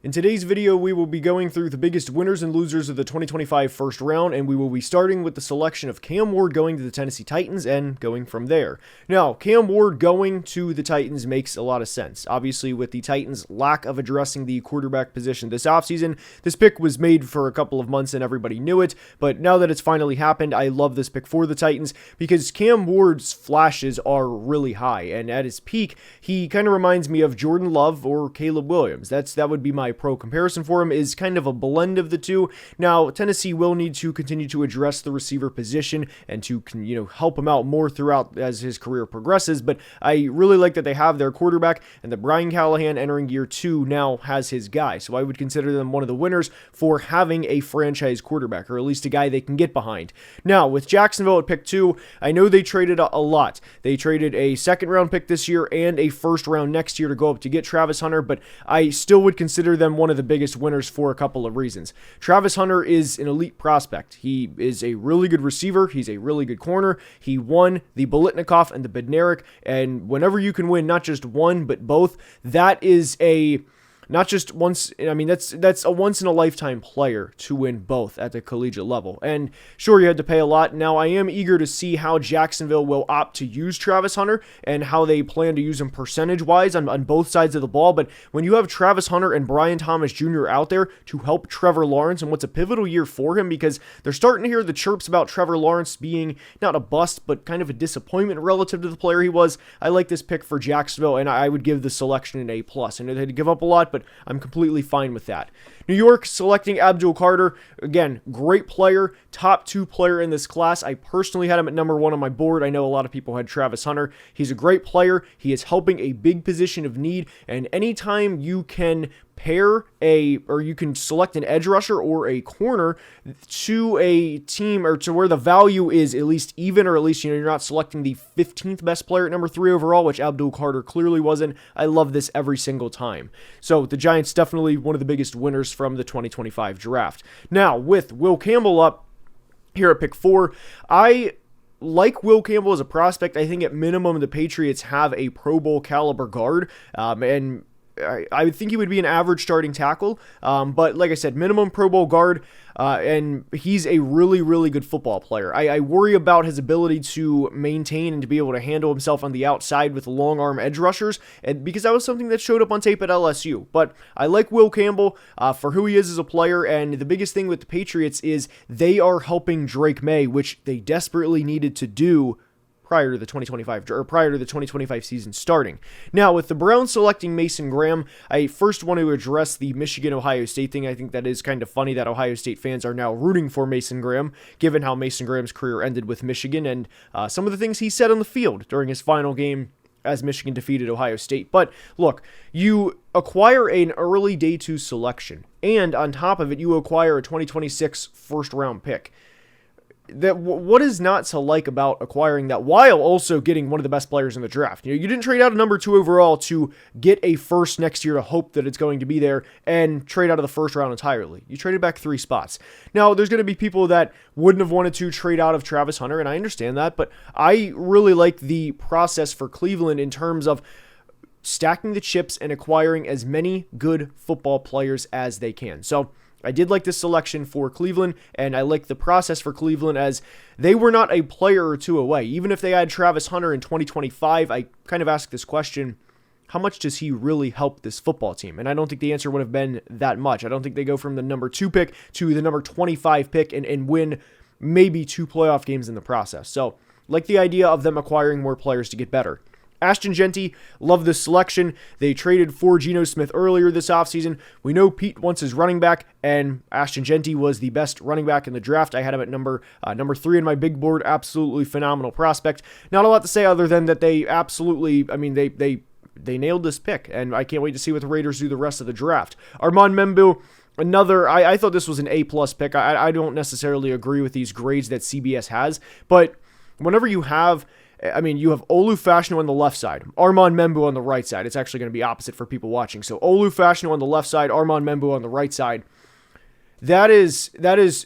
In today's video, we will be going through the biggest winners and losers of the 2025 first round, and we will be starting with the selection of Cam Ward going to the Tennessee Titans and going from there. Now, Cam Ward going to the Titans makes a lot of sense. Obviously, with the Titans' lack of addressing the quarterback position this offseason, this pick was made for a couple of months and everybody knew it, but now that it's finally happened, I love this pick for the Titans because Cam Ward's flashes are really high, and at his peak, he kind of reminds me of Jordan Love or Caleb Williams. That would be my pro comparison for him, is kind of a blend of the two. Now, Tennessee will need to continue to address the receiver position and to help him out more throughout as his career progresses, but I really like that they have their quarterback and that Brian Callahan entering year 2 now has his guy, so I would consider them one of the winners for having a franchise quarterback, or at least a guy they can get behind. Now, with Jacksonville at pick 2, I know they traded a lot. They traded a second round pick this year and a first round next year to go up to get Travis Hunter, but I still would consider them one of the biggest winners for a couple of reasons. Travis Hunter is an elite prospect. He is a really good receiver. He's a really good corner. He won the Biletnikoff and the Bednarik, and whenever you can win not just one but both, that is not just once, that's a once-in-a-lifetime player to win both at the collegiate level. And sure, you had to pay a lot. Now, I am eager to see how Jacksonville will opt to use Travis Hunter and how they plan to use him percentage-wise on both sides of the ball. But when you have Travis Hunter and Brian Thomas Jr. out there to help Trevor Lawrence in what's a pivotal year for him, because they're starting to hear the chirps about Trevor Lawrence being not a bust, but kind of a disappointment relative to the player he was, I like this pick for Jacksonville, and I would give the selection an A+. I know they had to give up a lot, but I'm completely fine with that. New York selecting Abdul Carter. Again, great player, top 2 player in this class. I personally had him at number 1 on my board. I know a lot of people had Travis Hunter. He's a great player. He is helping a big position of need, and anytime you can you can select an edge rusher or a corner to a team, or to where the value is at least even, or at least you're not selecting the 15th best player at number 3 overall, which Abdul Carter clearly wasn't. I love this every single time. So the Giants definitely one of the biggest winners from the 2025 draft. Now, with Will Campbell up here at pick 4, I like Will Campbell as a prospect. I think at minimum the Patriots have a Pro Bowl caliber guard, and I would think he would be an average starting tackle, but like I said, minimum Pro Bowl guard, and he's a really, really good football player. I worry about his ability to maintain and to be able to handle himself on the outside with long arm edge rushers, and because that was something that showed up on tape at LSU. But I like Will Campbell for who he is as a player, and the biggest thing with the Patriots is they are helping Drake May, which they desperately needed to do prior to the 2025 season starting. Now, with the Browns selecting Mason Graham, I first want to address the Michigan-Ohio State thing. I think that is kind of funny that Ohio State fans are now rooting for Mason Graham, given how Mason Graham's career ended with Michigan and some of the things he said on the field during his final game as Michigan defeated Ohio State. But look, you acquire an early day 2 selection, and on top of it, you acquire a 2026 first-round pick. What is not to like about acquiring that while also getting one of the best players in the draft? You didn't trade out a number 2 overall to get a first next year to hope that it's going to be there and trade out of the first round entirely. You traded back 3 spots. Now, there's going to be people that wouldn't have wanted to trade out of Travis Hunter, and I understand that, but I really like the process for Cleveland in terms of stacking the chips and acquiring as many good football players as they can. So I did like this selection for Cleveland, and I like the process for Cleveland as they were not a player or 2 away. Even if they had Travis Hunter in 2025, I kind of asked this question, how much does he really help this football team? And I don't think the answer would have been that much. I don't think they go from the number 2 pick to the number 25 pick and win maybe 2 playoff games in the process. So, like the idea of them acquiring more players to get better. Ashton Jeanty, love this selection. They traded for Geno Smith earlier this offseason. We know Pete wants his running back, and Ashton Jeanty was the best running back in the draft. I had him at number 3 in my big board. Absolutely phenomenal prospect. Not a lot to say other than that they absolutely, they nailed this pick, and I can't wait to see what the Raiders do the rest of the draft. Armand Membu, another, I thought this was an A+ pick. I don't necessarily agree with these grades that CBS has, but whenever you have Olu Fashanu on the left side, Armand Membu on the right side. It's actually going to be opposite for people watching. So Olu Fashanu on the left side, Armand Membu on the right side. That is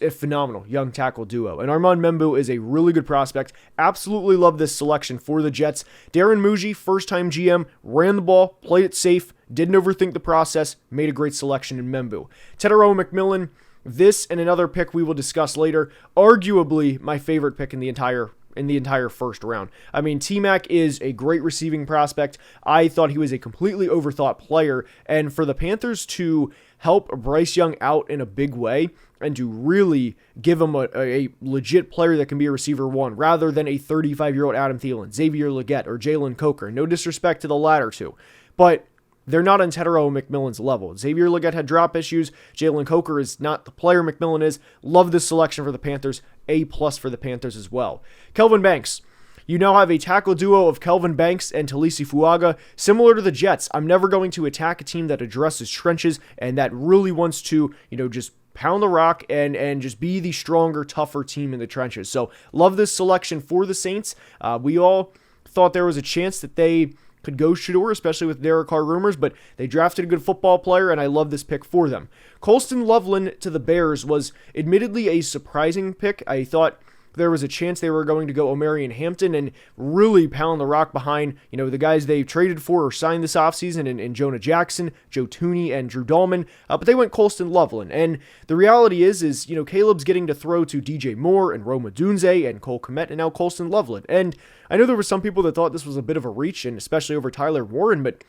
a phenomenal young tackle duo. And Armand Membu is a really good prospect. Absolutely love this selection for the Jets. Darren Muji, first-time GM, ran the ball, played it safe, didn't overthink the process, made a great selection in Membu. Tetairoa McMillan, this and another pick we will discuss later, arguably my favorite pick in the entire first round. I mean, T-Mac is a great receiving prospect. I thought he was a completely overthought player, and for the Panthers to help Bryce Young out in a big way and to really give him a legit player that can be a receiver one rather than a 35-year-old Adam Thielen, Xavier Legette, or Jalen Coker. No disrespect to the latter two, but they're not on Tetairoa McMillan's level. Xavier Legette had drop issues. Jalen Coker is not the player McMillan is. Love this selection for the Panthers. A+ for the Panthers as well. Kelvin Banks. You now have a tackle duo of Kelvin Banks and Talisi Fuaga, similar to the Jets. I'm never going to attack a team that addresses trenches and that really wants to, just pound the rock and just be the stronger, tougher team in the trenches. So love this selection for the Saints. We all thought there was a chance that they could go Shedeur, especially with Derek Carr rumors, but they drafted a good football player, and I love this pick for them. Colston Loveland to the Bears was admittedly a surprising pick. I thought there was a chance they were going to go Omarion Hampton and really pound the rock behind, the guys they traded for or signed this offseason in Jonah Jackson, Joe Tooney, and Drew Dahlman, but they went Colston Loveland. And the reality is Caleb's getting to throw to DJ Moore and Roma Dunze and Cole Kmet and now Colston Loveland. And I know there were some people that thought this was a bit of a reach, and especially over Tyler Warren, but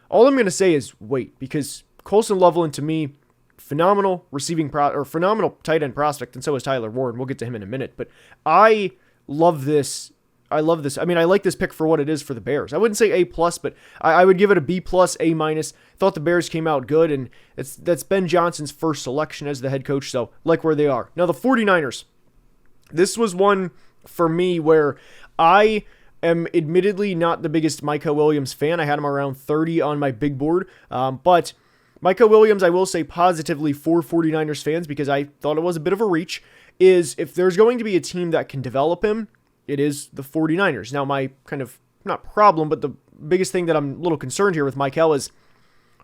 all I'm going to say is wait, because Colston Loveland to me, phenomenal phenomenal tight end prospect, and so is Tyler Warren. We'll get to him in a minute, but I love this. I mean, I like this pick for what it is for the Bears. I wouldn't say A+, but I would give it a B+, A-. Thought the Bears came out good, and that's Ben Johnson's first selection as the head coach, so like where they are. Now the 49ers. This was one for me where I am admittedly not the biggest Micah Williams fan. I had him around 30 on my big board, but Micah Williams, I will say positively for 49ers fans, because I thought it was a bit of a reach, is if there's going to be a team that can develop him, it is the 49ers. Now, my kind of, not problem, but the biggest thing that I'm a little concerned here with Michael is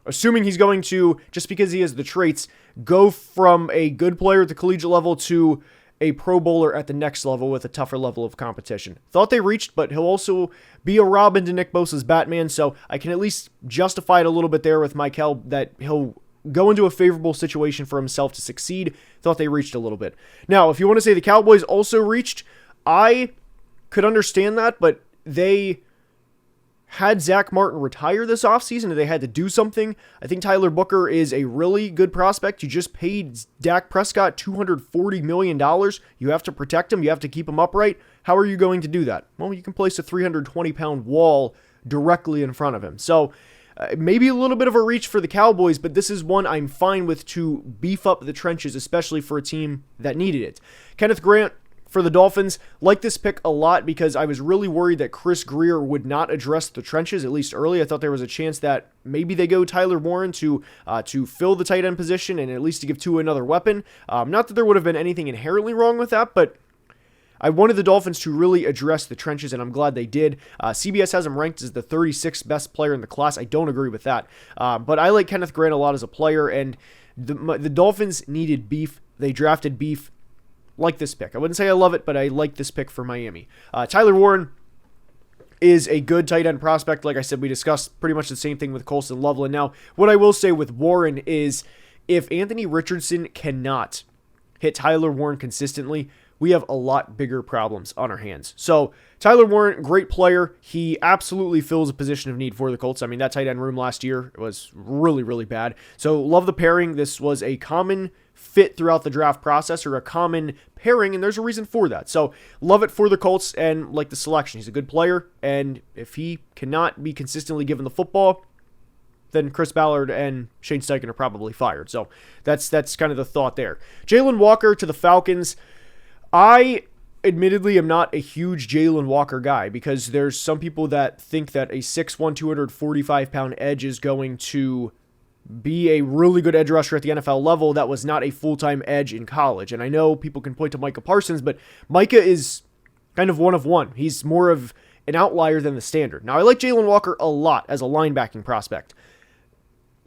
assuming he's going to, just because he has the traits, go from a good player at the collegiate level to a Pro Bowler at the next level with a tougher level of competition. Thought they reached, but he'll also be a Robin to Nick Bosa's Batman, so I can at least justify it a little bit there with Michael that he'll go into a favorable situation for himself to succeed. Thought they reached a little bit. Now, if you want to say the Cowboys also reached, I could understand that, but they had Zach Martin retire this offseason and they had to do something. I think Tyler Booker is a really good prospect. You just paid Dak Prescott $240 million. You have to protect him. You have to keep him upright. How are you going to do that? Well, you can place a 320-pound wall directly in front of him. So maybe a little bit of a reach for the Cowboys, but this is one I'm fine with to beef up the trenches, especially for a team that needed it. Kenneth Grant for the Dolphins, like this pick a lot because I was really worried that Chris Grier would not address the trenches, at least early. I thought there was a chance that maybe they go Tyler Warren to fill the tight end position and at least to give Tua another weapon. Not that there would have been anything inherently wrong with that, but I wanted the Dolphins to really address the trenches, and I'm glad they did. CBS has him ranked as the 36th best player in the class. I don't agree with that, but I like Kenneth Grant a lot as a player, and the Dolphins needed beef. They drafted beef. Like this pick. I wouldn't say I love it, but I like this pick for Miami. Tyler Warren is a good tight end prospect. Like I said, we discussed pretty much the same thing with Colston Loveland. Now, what I will say with Warren is if Anthony Richardson cannot hit Tyler Warren consistently, we have a lot bigger problems on our hands. So Tyler Warren, great player. He absolutely fills a position of need for the Colts. I mean, that tight end room last year was really, really bad. So love the pairing. This was a common fit throughout the draft process, or a common pairing, and there's a reason for that. So love it for the Colts and like the selection. He's a good player, and if he cannot be consistently given the football, then Chris Ballard and Shane Steichen are probably fired. So that's kind of the thought there. Jalen Walker to the Falcons. I admittedly am not a huge Jalen Walker guy because there's some people that think that a 6'1", 245-pound edge is going to be a really good edge rusher at the NFL level that was not a full-time edge in college. And I know people can point to Micah Parsons, but Micah is kind of one of one. He's more of an outlier than the standard. Now, I like Jalen Walker a lot as a linebacking prospect.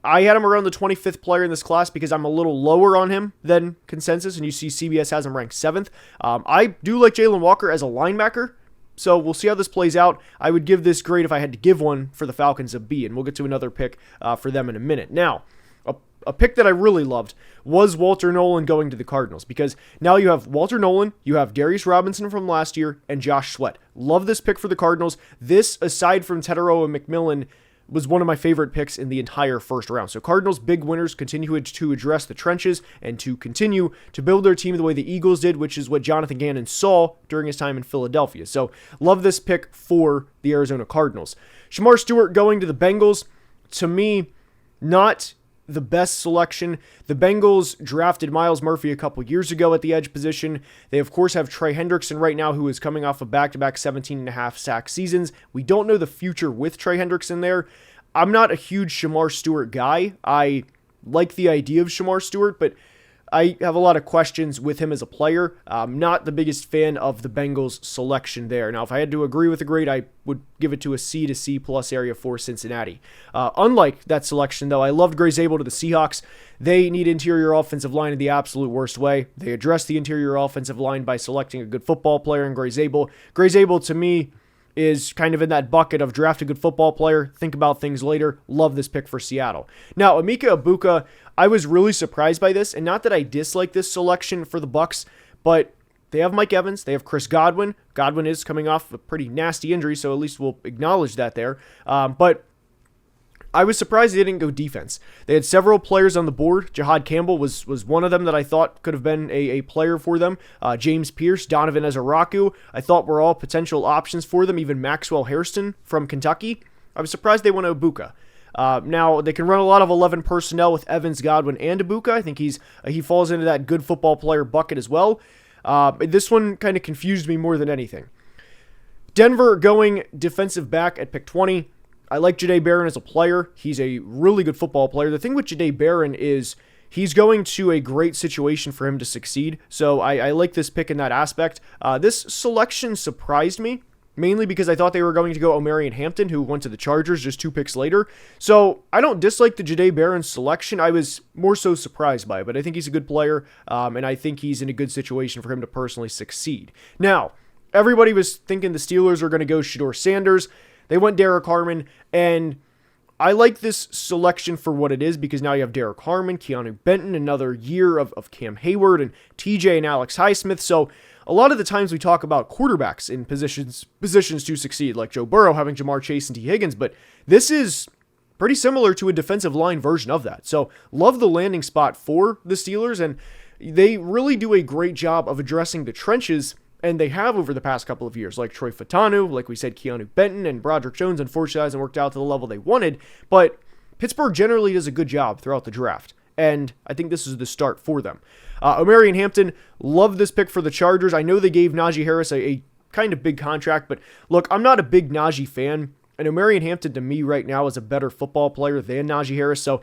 I had him around the 25th player in this class because I'm a little lower on him than consensus, and you see CBS has him ranked 7th. I do like Jalen Walker as a linebacker. So we'll see how this plays out. I would give this grade, if I had to give one for the Falcons, a B, and we'll get to another pick for them in a minute. Now, a pick that I really loved was Walter Nolan going to the Cardinals, because now you have Walter Nolan, you have Darius Robinson from last year, and Josh Sweat. Love this pick for the Cardinals. This, aside from Tetero and McMillan, was one of my favorite picks in the entire first round. So Cardinals, big winners, continue to address the trenches and to continue to build their team the way the Eagles did, which is what Jonathan Gannon saw during his time in Philadelphia. So love this pick for the Arizona Cardinals. Shamar Stewart going to the Bengals, to me, not the best selection. The Bengals drafted Myles Murphy a couple years ago at the edge position. They, of course, have Trey Hendrickson right now, who is coming off of back-to-back 17.5 sack seasons. We don't know the future with Trey Hendrickson there. I'm not a huge Shamar Stewart guy. I like the idea of Shamar Stewart, but I have a lot of questions with him as a player. I'm not the biggest fan of the Bengals selection there. Now, if I had to agree with the grade, I would give it to a C to C plus area for Cincinnati. Unlike that selection, though, I loved Gray Zabel to the Seahawks. They need interior offensive line in the absolute worst way. They address the interior offensive line by selecting a good football player in Gray Zabel. Gray Zabel, to me, is kind of in that bucket of draft a good football player, think about things later. Love this pick for Seattle. Now, Emeka Egbuka, I was really surprised by this, and not that I dislike this selection for the Bucs, but they have Mike Evans, they have Chris Godwin. Godwin is coming off a pretty nasty injury, so at least we'll acknowledge that there. But I was surprised they didn't go defense. They had several players on the board. Jahad Campbell was one of them that I thought could have been a player for them. James Pierce, Donovan Ezaraku, I thought were all potential options for them. Even Maxwell Hairston from Kentucky. I was surprised they went to Egbuka. Now, they can run a lot of 11 personnel with Evans, Godwin, and Egbuka. I think he falls into that good football player bucket as well. This one kind of confused me more than anything. Denver going defensive back at pick 20. I like Jahdae Barron as a player. He's a really good football player. The thing with Jahdae Barron is he's going to a great situation for him to succeed. So I like this pick in that aspect. This selection surprised me, mainly because I thought they were going to go Omarion Hampton, who went to the Chargers just 2 picks later. So I don't dislike the Jahdae Barron selection. I was more so surprised by it, but I think he's a good player, and I think he's in a good situation for him to personally succeed. Now, everybody was thinking the Steelers are going to go Shedeur Sanders. They went Derek Harmon, and I like this selection for what it is, because now you have Derek Harmon, Keanu Benton, another year of Cam Hayward, and TJ and Alex Highsmith. So a lot of the times we talk about quarterbacks in positions to succeed, like Joe Burrow having Jamar Chase and T. Higgins, but this is pretty similar to a defensive line version of that. So love the landing spot for the Steelers, and they really do a great job of addressing the trenches. And they have over the past couple of years, like Troy Fatanu, like we said, Keanu Benton, and Broderick Jones, unfortunately, hasn't worked out to the level they wanted. But Pittsburgh generally does a good job throughout the draft, and I think this is the start for them. Omarion Hampton, love this pick for the Chargers. I know they gave Najee Harris a kind of big contract, but look, I'm not a big Najee fan, and Omarion Hampton, to me, right now, is a better football player than Najee Harris. So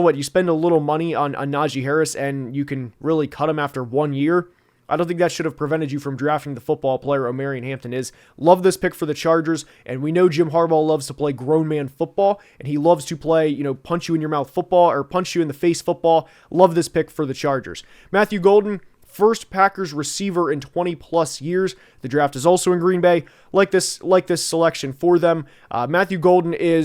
what, you spend a little money on Najee Harris, and you can really cut him after 1 year? I don't think that should have prevented you from drafting the football player Omarion Hampton is. Love this pick for the Chargers, and we know Jim Harbaugh loves to play grown man football, and he loves to play, punch you in your mouth football or punch you in the face football. Love this pick for the Chargers. Matthew Golden, first Packers receiver in 20 plus years. The draft is also in Green Bay. Like this selection for them. Matthew Golden he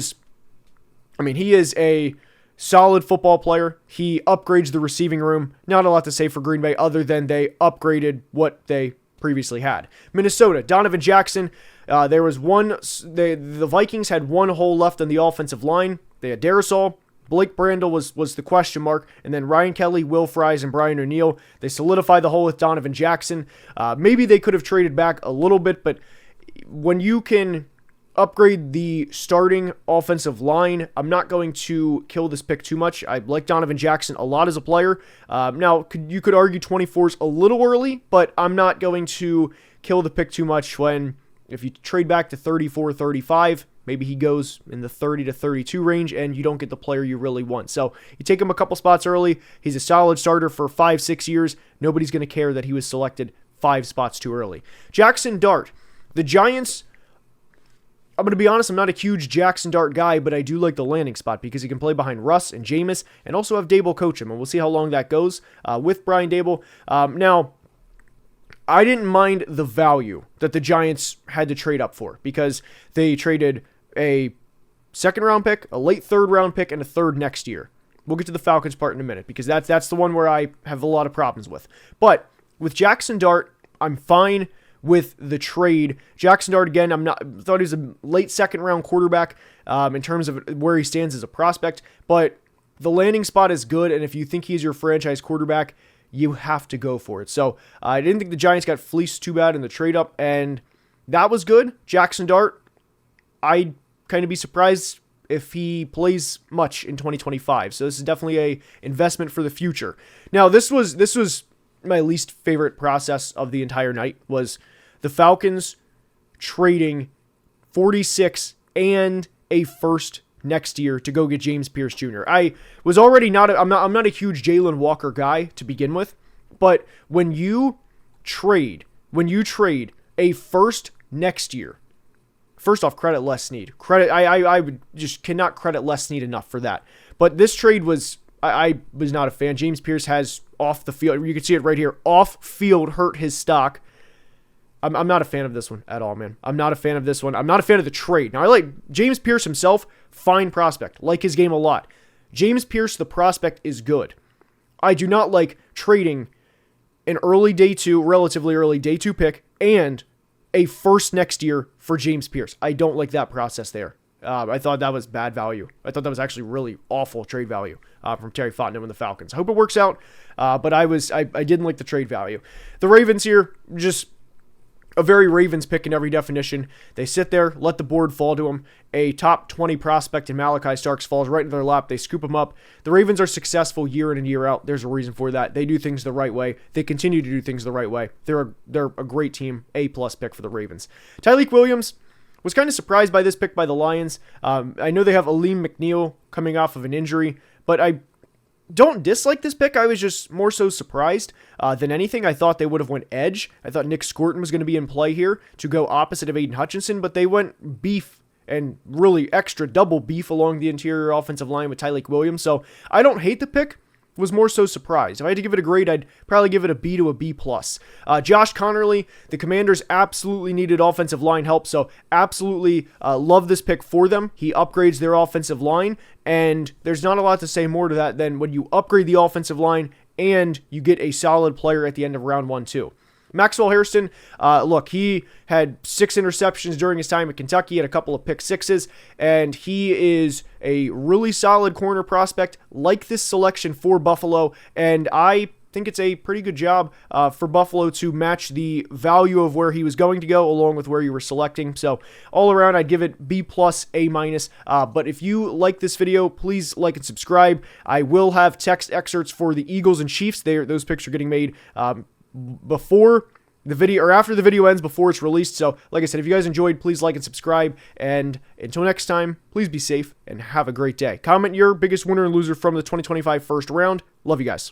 is a solid football player. He upgrades the receiving room. Not a lot to say for Green Bay other than they upgraded what they previously had. Minnesota, Donovan Jackson. The Vikings had one hole left on the offensive line. They had Darisaw. Blake Brandel was the question mark. And then Ryan Kelly, Will Fries, and Brian O'Neill. They solidified the hole with Donovan Jackson. Maybe they could have traded back a little bit, but when you can upgrade the starting offensive line, I'm not going to kill this pick too much. I like Donovan Jackson a lot as a player. Now, you could argue 24 is a little early, but I'm not going to kill the pick too much if you trade back to 34, 35, maybe he goes in the 30 to 32 range and you don't get the player you really want. So you take him a couple spots early. He's a solid starter for 5-6 years. Nobody's going to care that he was selected 5 spots too early. Jackson Dart. The Giants, I'm going to be honest, I'm not a huge Jackson Dart guy, but I do like the landing spot because he can play behind Russ and Jameis and also have Dable coach him, and we'll see how long that goes with Brian Dable. Now, I didn't mind the value that the Giants had to trade up for, because they traded a second round pick, a late third round pick, and a third next year. We'll get to the Falcons part in a minute, because that's the one where I have a lot of problems with. But with Jackson Dart, I'm fine with the trade. Jackson Dart, again, thought he was a late second round quarterback in terms of where he stands as a prospect, but the landing spot is good, and if you think he's your franchise quarterback, you have to go for it. So I didn't think the Giants got fleeced too bad in the trade up, and that was good. Jackson Dart, I'd kind of be surprised if he plays much in 2025. So this is definitely a investment for the future. Now, this was my least favorite process of the entire night, was the Falcons trading 46 and a first next year to go get James Pierce Jr. I was already I'm not a huge Jalen Walker guy to begin with, but when you trade a first next year, first off, credit Les Snead. I would just cannot credit Les Snead enough for that. But this trade was, I was not a fan. James Pierce has off the field, you can see it right here, off field hurt his stock. I'm not a fan of this one at all, man. I'm not a fan of this one. I'm not a fan of the trade. Now, I like James Pierce himself, fine prospect. Like his game a lot. James Pierce, the prospect, is good. I do not like trading an relatively early day two pick and a first next year for James Pierce. I don't like that process there. I thought that was bad value. I thought that was actually really awful trade value from Terry Fontenot and the Falcons. I hope it works out, but I didn't like the trade value. The Ravens here, just a very Ravens pick in every definition. They sit there, let the board fall to them. A top 20 prospect in Malachi Starks falls right into their lap. They scoop him up. The Ravens are successful year in and year out. There's a reason for that. They do things the right way. They continue to do things the right way. They're a great team. A-plus pick for the Ravens. Tyleik Williams was kind of surprised by this pick by the Lions. I know they have Aleem McNeil coming off of an injury, but I don't dislike this pick. I was just more so surprised than anything. I thought they would have went edge. I thought Nick Scorton was going to be in play here to go opposite of Aiden Hutchinson, but they went beef and really extra double beef along the interior offensive line with Tyleik Williams. So I don't hate the pick. Was more so surprised. If I had to give it a grade, I'd probably give it a B to a B+. Josh Connerly, the Commanders absolutely needed offensive line help, so absolutely love this pick for them. He upgrades their offensive line, and there's not a lot to say more to that than when you upgrade the offensive line and you get a solid player at the end of round 1 too. Maxwell Hairston, look, he had 6 interceptions during his time at Kentucky, had a couple of pick sixes, and he is a really solid corner prospect, like this selection for Buffalo, and I think it's a pretty good job for Buffalo to match the value of where he was going to go along with where you were selecting. So all around, I'd give it B+, A-. But if you like this video, please like and subscribe. I will have text excerpts for the Eagles and Chiefs. Those picks are getting made before the video, or after the video ends, before it's released. So like I said, if you guys enjoyed, please like and subscribe, and until next time, please be safe and have a great day. Comment your biggest winner and loser from the 2025 first round. Love you guys.